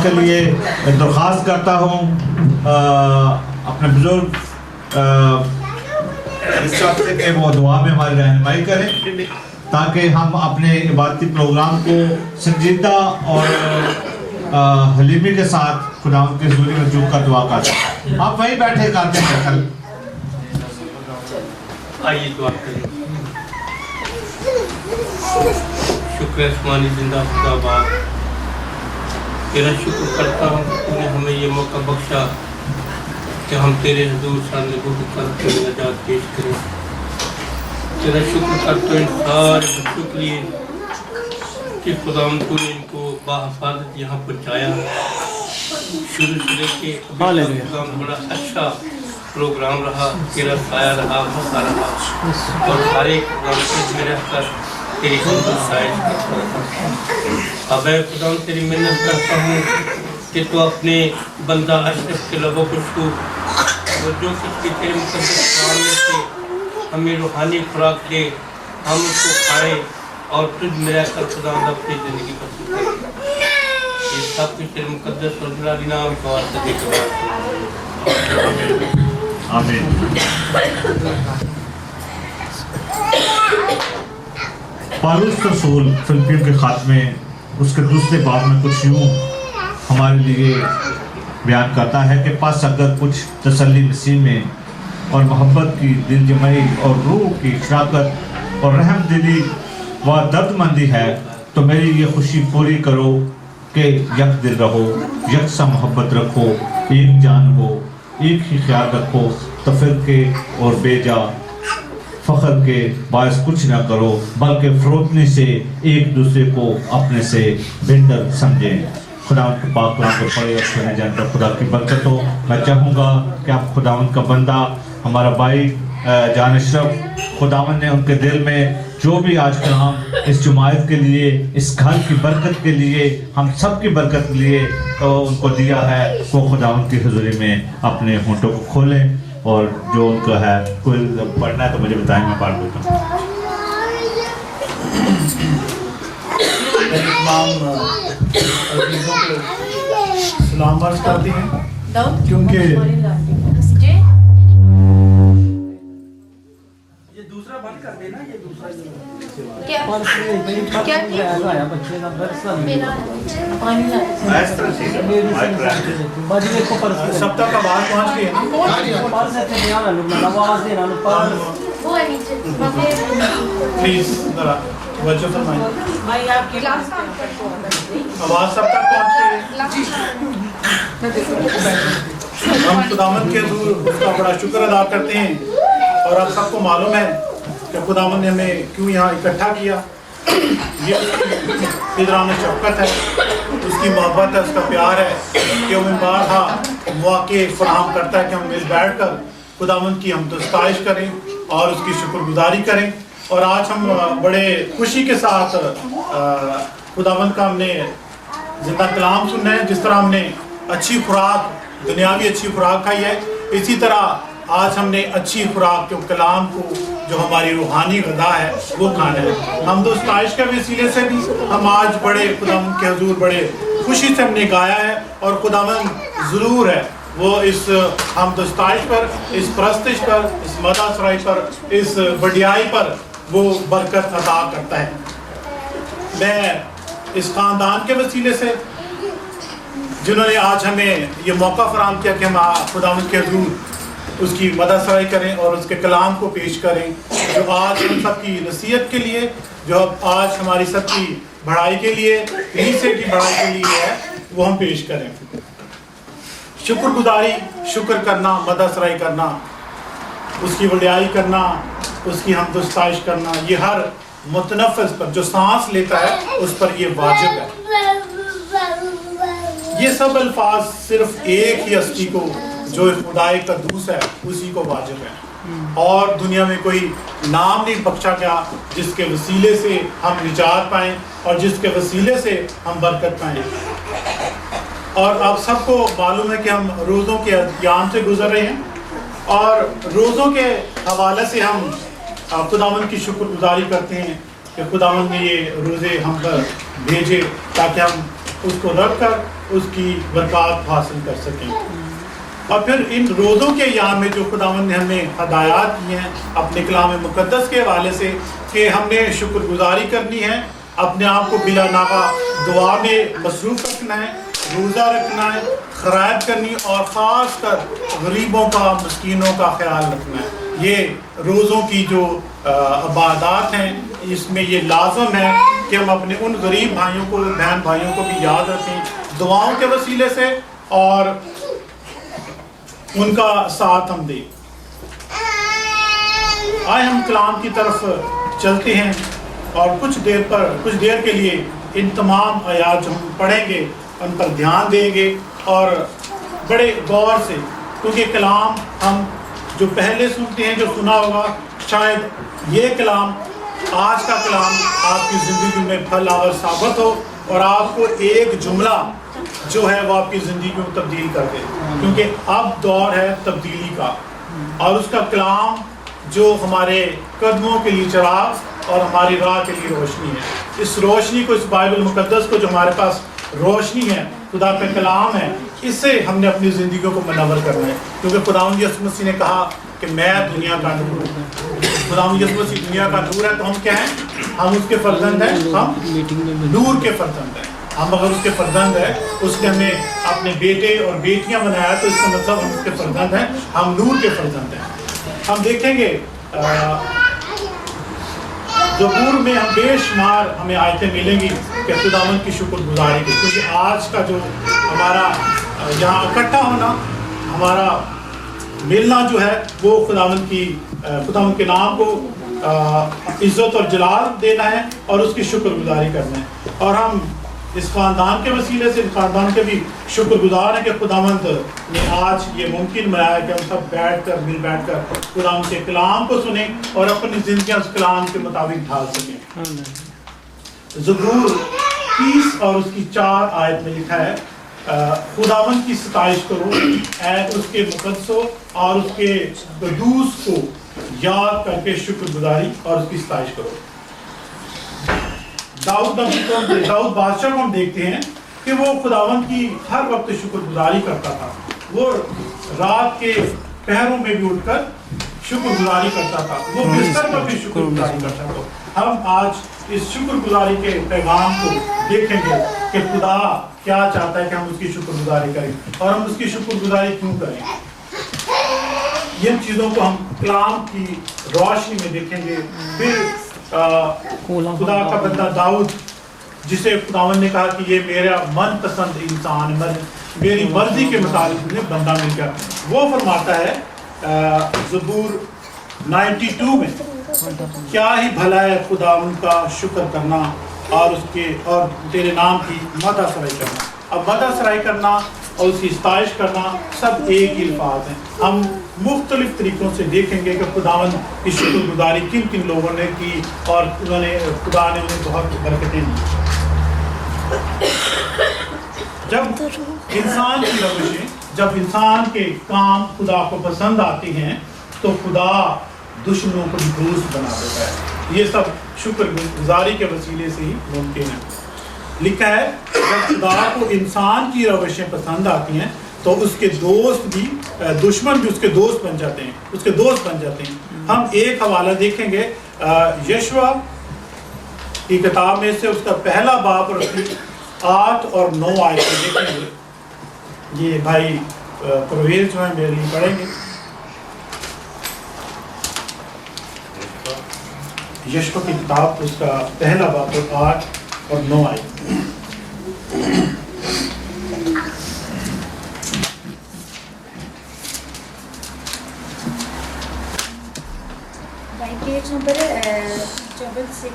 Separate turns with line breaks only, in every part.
کے لیے درخواست کرتا ہوں اپنے بزرگ اس شخص سے کہ وہ دعا میں ہماری رہنمائی کریں تاکہ ہم اپنے عبادتی پروگرام کو سنجیدہ اور حلیمی کے ساتھ خداوند کی حضوری میں جھک کر دعا کر سکیں. آپ وہیں بیٹھے کرتے ہیں.
آئیے دعا کریں. شکر آسمانی زندہ خدا باپ، تیرا شکر کرتا ہوں کہ تو نے ہمیں یہ موقع بخشا کہ ہم تیرے حضور سامنے گھٹ کر تیری نجات پیش کریں. تیرا شکر کرتا ہوں ان سارے بچوں کے لیے کہ خداوند تو نے ان کو باحفاظت یہاں پہنچایا. شروع سے لے کے خداوند بڑا اچھا پروگرام رہا، تیرا سایہ رہا، بسا رہا، اور ہر ایک پروگرام میں رہ کر تیری حضور سائش کرتا رہا. اب اے خداوند تیری منت کرتا ہوں کہ تو اپنے بندہ اشرف کے لبوں کو چھو اور جو کچھ بھی تیرے مقدس کلام میں سے ہمیں روحانی خوراک دے، ہم اس کو کھائیں اور تجھ میں رہ کر خداوند اپنی زندگی بسر کریں. یہ سب کچھ تیرے مقدس اور جلالی نام کا واسطہ دے کر
آمین. پالوس رسول فلپیوں کے خط میں اس کے دوسرے باب میں کچھ یوں ہمارے لیے بیان کرتا ہے کہ پس اگر کچھ تسلی مسیح میں اور محبت کی دل جمعی اور روح کی شراکت اور رحم دلی و درد مندی ہے تو میری یہ خوشی پوری کرو کہ یک دل رہو، یکساں محبت رکھو، ایک جان ہو، ایک ہی خیال رکھو، تفرقے اور بے جا فخر کے باعث کچھ نہ کرو بلکہ فروتنی سے ایک دوسرے کو اپنے سے بہتر سمجھیں. خداوند کے پاک کلام کو پڑھے اور سنے جان پر خدا کی برکت ہو. میں چاہوں گا کہ آپ خداوند کا بندہ ہمارا بھائی جان اشرف، خداوند نے ان کے دل میں جو بھی آج کلام اس جماعت کے لیے، اس گھر کی برکت کے لیے، ہم سب کی برکت کے لیے ان کو دیا ہے، وہ خداوند کی حضوری میں اپنے ہونٹوں کو کھولیں اور جو ان کا ہے کوئی پڑھنا ہے تو مجھے بتائیں، میں پڑھ دیتا ہوں.
تمام عزیزوں کو سلام عرض کرتے ہیں کیونکہ یہ دوسرا بند کر دینا، یہ دوسرا سب تک آواز پہنچ گئی. پلیز ذرا توجہ فرمائیں. آواز سب تک پہنچ گئی. ہم خداوند کے حضور اس کا بڑا شکر ادا کرتے ہیں اور آپ سب کو معلوم ہے کہ خداوند نے ہمیں کیوں یہاں اکٹھا کیا. یہ اس کی فطران شفقت ہے، اس کی محبت ہے، اس کا پیار ہے کہ وہ بارہا مواقع فراہم کرتا ہے کہ ہم مل بیٹھ کر خداوند کی حمد و ستائش کریں اور اس کی شکر گزاری کریں. اور آج ہم بڑے خوشی کے ساتھ خداوند کا ہم نے زندہ کلام سننا ہے. جس طرح ہم نے اچھی خوراک، دنیاوی اچھی خوراک کھائی ہے، اسی طرح آج ہم نے اچھی خوراک جو کلام کو، جو ہماری روحانی غذا ہے، وہ کھانا ہے. حمد و ستائش کے وسیلے سے بھی ہم آج بڑے خداوند کے حضور بڑے خوشی سے ہم نے گایا ہے اور خداوند ضرور ہے وہ اس حمد و ستائش پر، اس پرستش پر، اس مدح سرائی پر، اس بڑیائی پر وہ برکت عطا کرتا ہے. میں اس خاندان کے وسیلے سے جنہوں نے آج ہمیں یہ موقع فراہم کیا کہ ہم خداوند کے حضور اس کی مدح سرائی کریں اور اس کے کلام کو پیش کریں، جو آج ہم سب کی نصیحت کے لیے، جو آج ہماری سب کی بڑھائی کے لیے، کلیسے کی بڑھائی کے لیے ہے، وہ ہم پیش کریں. شکر گزاری، شکر کرنا، مدح سرائی کرنا، اس کی وڈیائی کرنا، اس کی حمد و ستائش کرنا، یہ ہر متنفس پر جو سانس لیتا ہے اس پر یہ واجب ہے. یہ سب الفاظ صرف ایک ہی ہستی کو، جو خدائے قدوس ہے، اسی کو واجب ہے. اور دنیا میں کوئی نام نہیں بخشا گیا جس کے وسیلے سے ہم نجات پائیں اور جس کے وسیلے سے ہم برکت پائیں. اور آپ سب کو معلوم ہے کہ ہم روزوں کے ایام سے گزر رہے ہیں اور روزوں کے حوالے سے ہم خداوند کی شکر گزاری کرتے ہیں کہ خداوند نے یہ روزے ہم پر بھیجے تاکہ ہم اس کو رکھ کر اس کی برکات حاصل کر سکیں. اور پھر ان روزوں کے ایام میں جو خداوند نے ہمیں ہدایات کی ہیں اپنے کلام مقدس کے حوالے سے کہ ہم نے شکر گزاری کرنی ہے، اپنے آپ کو بلا ناغہ دعا میں مصروف رکھنا ہے، روزہ رکھنا ہے، خیرات کرنی اور خاص کر غریبوں کا مسکینوں کا خیال رکھنا ہے. یہ روزوں کی جو عبادات ہیں اس میں یہ لازم ہے کہ ہم اپنے ان غریب بھائیوں کو بہن بھائیوں کو بھی یاد رکھیں دعاؤں کے وسیلے سے اور ان کا ساتھ ہم دیں. آئے ہم کلام کی طرف چلتے ہیں اور کچھ دیر کے لیے ان تمام آیات جو ہم پڑھیں گے ان پر دھیان دیں گے اور بڑے غور سے، کیونکہ کلام ہم جو پہلے سنتے ہیں جو سنا ہوگا شاید یہ کلام آج کا کلام آپ کی زندگی میں پھل آور ثابت ہو اور آپ کو ایک جملہ جو ہے وہ آپ کی زندگی کو تبدیل کر دے، کیونکہ اب دور ہے تبدیلی کا اور اس کا کلام جو ہمارے قدموں کے لیے چراغ اور ہماری راہ کے لیے روشنی ہے. اس روشنی کو، اس بائبل مقدس کو جو ہمارے پاس روشنی ہے، خدا کا کلام ہے، اس سے ہم نے اپنی زندگیوں کو منور کرنا ہے، کیونکہ خداوند یسوع مسیح نے کہا کہ میں دنیا کا نور ہوں. خداوند یسوع مسیح دنیا کا نور ہے تو ہم کیا ہیں؟ ہم اس کے فرزند ہیں، ہم نور کے فرزند ہیں. ہم اگر اس کے فرزند ہیں، اس نے ہمیں اپنے بیٹے اور بیٹیاں بنایا تو اس کا مطلب ہم اس کے فرزند ہیں، ہم نور کے فرزند ہیں. ہم دیکھیں گے زبور میں ہم بے شمار ہمیں آیتیں ملیں گی کہ خداوند کی شکر گزاری کی، کیونکہ آج کا جو ہمارا یہاں اکٹھا ہونا، ہمارا ملنا جو ہے وہ خداوند کے نام کو عزت اور جلال دینا ہے اور اس کی شکر گزاری کرنا ہے. اور ہم اس خاندان کے وسیلے سے خاندان کے بھی شکر گزار ہیں کہ خداوند نے آج یہ ممکن بنایا کہ ہم سب مل بیٹھ کر خداوند کے کلام کو سنیں اور اپنی زندگیاں اس کلام کے مطابق ڈھال سکیں. زبور 30 اور اس کی 4 آیت میں لکھا ہے خداوند کی ستائش کرو اے اس کے مقدسوں اور اس کے قدوس کو یاد کر کے شکر گزاری اور اس کی ستائش کرو. داؤد بادشاہ کو ہم دیکھتے ہیں کہ وہ خداوند کی ہر وقت شکر گزاری کرتا تھا. وہ رات کے پہروں میں بھی اٹھ کر شکر گزاری کرتا تھا، وہ بستر پر بھی شکر گزاری کرتا تھا. ہم آج اس شکر گزاری کے پیغام کو دیکھیں گے کہ خدا کیا چاہتا ہے کہ ہم اس کی شکر گزاری کریں اور ہم اس کی شکر گزاری کیوں کریں. ان چیزوں کو ہم کلام کی روشنی میں دیکھیں گے. پھر خدا کا بندہ داؤد جسے خداوند نے کہا کہ یہ میرا من پسند انسان، میری مرضی کے مطابق مجھے بندہ مل گیا، وہ فرماتا ہے زبور 92 میں کیا ہی بھلا ہے خداوند کا شکر کرنا اور تیرے نام کی مدح سرائی کرنا. اب مدح سرائی کرنا اور اس کی ستائش کرنا سب ایک ہی الفاظ ہیں. ہم مختلف طریقوں سے دیکھیں گے کہ خداوند کی شکر گزاری کن کن لوگوں نے کی اور خدا نے انہیں بہت برکتیں دی. جب انسان کی روشیں، جب انسان کے کام خدا کو پسند آتے ہیں تو خدا دشمنوں کو بھی دوست بنا دیتا ہے. یہ سب شکر گزاری کے وسیلے سے ہی ممکن ہے. لکھا ہے جب خدا کو انسان کی روشیں پسند آتی ہیں تو اس کے دوست بھی، دشمن بھی اس کے دوست بن جاتے ہیں. ہم ایک حوالہ دیکھیں گے یشوع کی کتاب میں سے اس کا پہلا باب اور اس کی 8 اور 9 آیتیں دیکھیں گے. یہ بھائی پرویز جو ہیں میرے لیے پڑھیں گے. یشوع کی کتاب اس کا پہلا باب اور 8 اور 9 آیتیں.
پیج نمبر 6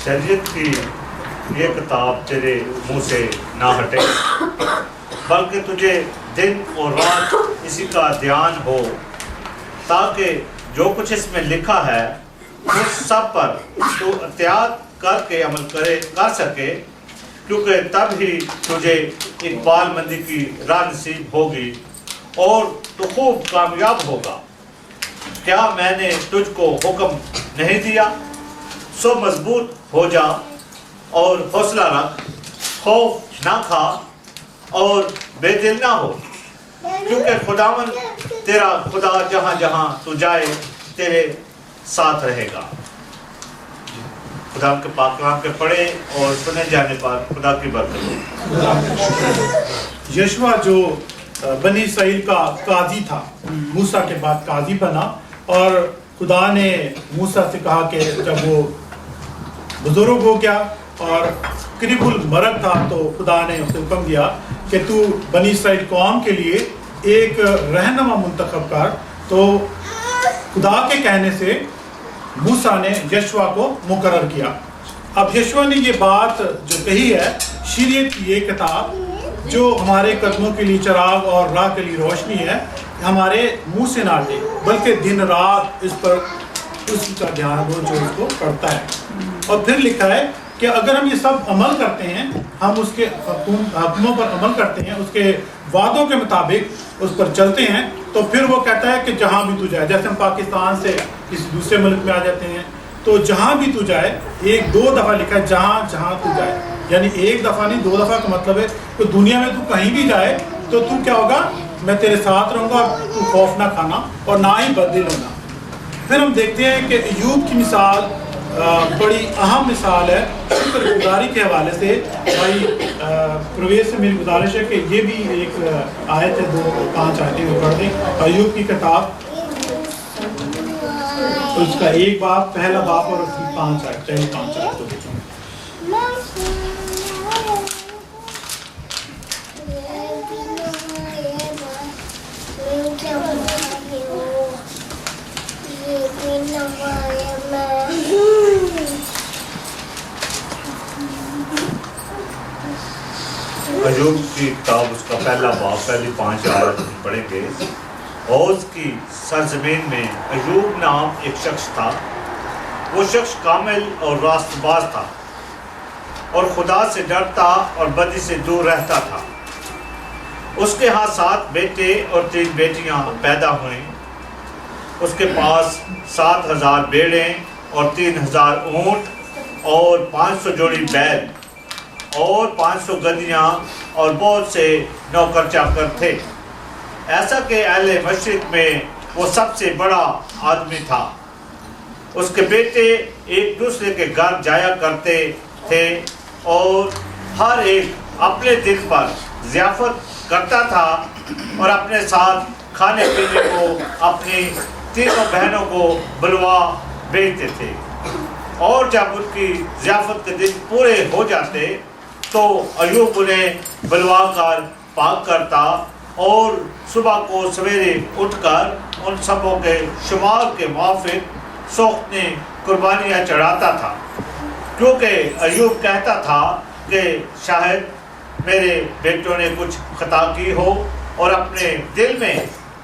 شریعت کی یہ کتاب تیرے منہ سے نہ ہٹے، بلکہ تجھے دن اور رات اسی کا دھیان ہو، تاکہ جو کچھ اس میں لکھا ہے اس سب پر تو احتیاط کر کے عمل کر سکے، کیونکہ تب ہی تجھے اقبال مندی کی راہ نصیب ہوگی اور تو خوب کامیاب ہوگا. کیا میں نے تجھ کو حکم نہیں دیا؟ سو مضبوط ہو جا اور حوصلہ رکھ، خوف نہ کھا اور بے دل نہ ہو، کیونکہ خداوند تیرا خدا جہاں جہاں تو جائے تیرے ساتھ رہے گا۔ خدا کے پاک کلام کے پڑھے اور سنے جانے پر خدا کی برکت ہو۔
یشوع جو بنی اسرائیل کا قاضی تھا، موسیٰ کے بعد قاضی بنا، اور خدا نے موسیٰ سے کہا کہ جب وہ بزرگ ہو گیا اور قریب المرگ تھا تو خدا نے اسے حکم دیا کہ تو بنی اسرائیل قوم کے لیے ایک رہنما منتخب کر۔ تو خدا کے کہنے سے موسیٰ نے یشوع کو مقرر کیا۔ اب یشوع نے یہ بات جو کہی ہے، شریعت کی یہ کتاب جو ہمارے قدموں کے لیے چراغ اور راہ کے لیے روشنی ہے، ہمارے منہ سے نہ ہٹے، بلکہ دن رات اس پر اسی کا دھیان ہو جو اس کو پڑھتا ہے۔ اور پھر لکھا ہے کہ اگر ہم یہ سب عمل کرتے ہیں، ہم اس کے حکموں پر عمل کرتے ہیں، اس کے وعدوں کے مطابق اس پر چلتے ہیں، تو پھر وہ کہتا ہے کہ جہاں بھی تو جائے، جیسے ہم پاکستان سے کسی دوسرے ملک میں آ جاتے ہیں تو جہاں بھی تو جائے، ایک دو دفعہ لکھا ہے جہاں جہاں تو جائے، یعنی ایک دفعہ نہیں، 2 دفعہ کا مطلب ہے کہ دنیا میں تو کہیں بھی جائے تو تو کیا ہوگا، میں تیرے ساتھ رہوں گا، تو خوف نہ کھانا اور نہ ہی بدل ہونا۔ پھر ہم دیکھتے ہیں کہ ایوب کی مثال بڑی اہم مثال ہے شکر گزاری کے حوالے سے۔ بھائی پرویز سے میری گزارش ہے کہ یہ بھی ایک آیت ہے، 2-5 آیتیں وہ پڑھ دیں۔ ایوب کی کتاب اس کا 1 باب، پہلا باب اور اس کی 5 آیت، پہلی 5 آیت کو دیکھیں۔
ایوب کی کتاب اس کا پہلا باب، پہلی 5 آیت پڑھیں گے۔ اوز کی سرزمین میں ایوب نام ایک شخص تھا، وہ شخص کامل اور راست باز تھا اور خدا سے ڈرتا اور بدی سے دور رہتا تھا۔ اس کے ہاں 7 بیٹے اور 3 بیٹیاں پیدا ہوئیں۔ اس کے پاس 7,000 بیڑیں اور 3,000 اونٹ اور 500 جوڑی بیل اور 500 گدیاں اور بہت سے نوکر چاکر تھے، ایسا کہ اہل مشرق میں وہ سب سے بڑا آدمی تھا۔ اس کے بیٹے ایک دوسرے کے گھر جایا کرتے تھے اور ہر ایک اپنے دل پر ضیافت کرتا تھا اور اپنے ساتھ کھانے پینے کو اپنی 3 بہنوں کو بلوا بھیجتے تھے، اور جب ان کی ضیافت کے دن پورے ہو جاتے تو ایوب انہیں بلوا کر پاک کرتا اور صبح کو سویرے اٹھ کر ان سبوں کے شمار کے موافق سوختنی قربانیاں چڑھاتا تھا، کیونکہ ایوب کہتا تھا کہ شاید میرے بیٹوں نے کچھ خطا کی ہو اور اپنے دل میں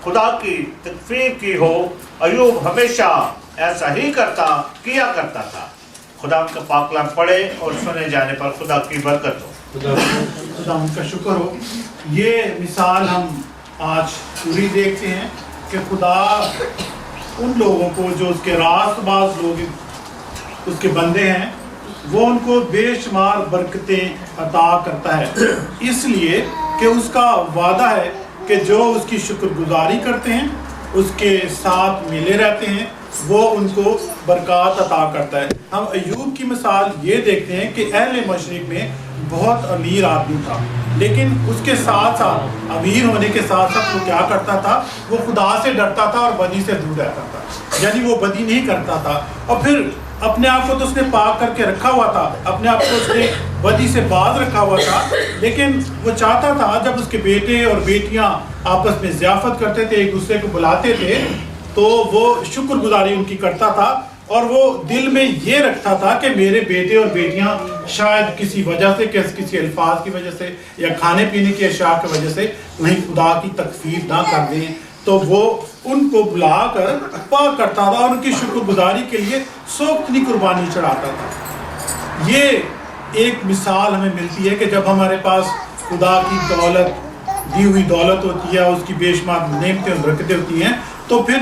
خدا کی تکفیر کی ہو۔ ایوب ہمیشہ ایسا ہی کیا کرتا تھا۔ خدا کا پاک کلام پڑھے اور سنے جانے پر خدا کی برکت ہو۔
خدا ان کا شکر ہو۔ یہ مثال ہم آج پوری دیکھتے ہیں کہ خدا ان لوگوں کو جو اس کے راست باز لوگ اس کے بندے ہیں، وہ ان کو بے شمار برکتیں عطا کرتا ہے، اس لیے کہ اس کا وعدہ ہے کہ جو اس کی شکر گزاری کرتے ہیں، اس کے ساتھ ملے رہتے ہیں، وہ ان کو برکات عطا کرتا ہے۔ ہم ایوب کی مثال یہ دیکھتے ہیں کہ اہل مشرق میں بہت امیر آدمی تھا، لیکن اس کے ساتھ ساتھ امیر ہونے کے ساتھ ساتھ وہ کیا کرتا تھا، وہ خدا سے ڈرتا تھا اور بدی سے دور رہتا تھا، یعنی وہ بدی نہیں کرتا تھا۔ اور پھر اپنے آپ کو تو اس نے پاک کر کے رکھا ہوا تھا، اپنے آپ کو اس نے بدی سے باز رکھا ہوا تھا، لیکن وہ چاہتا تھا جب اس کے بیٹے اور بیٹیاں آپس میں ضیافت کرتے تھے، ایک دوسرے کو بلاتے تھے، تو وہ شکر گزاری ان کی کرتا تھا، اور وہ دل میں یہ رکھتا تھا کہ میرے بیٹے اور بیٹیاں شاید کسی وجہ سے، کسی الفاظ کی وجہ سے یا کھانے پینے کی اشیاء کی وجہ سے کہیں خدا کی تکفیر نہ کر دیں، تو وہ ان کو بلا کر پاک کرتا تھا اور ان کی شکر گزاری کے لیے سوختنی قربانی چڑھاتا تھا۔ یہ ایک مثال ہمیں ملتی ہے کہ جب ہمارے پاس خدا کی دولت، دی ہوئی دولت ہوتی ہے، اس کی بے شمار نعمتیں اور برکتیں ہوتی ہیں، تو پھر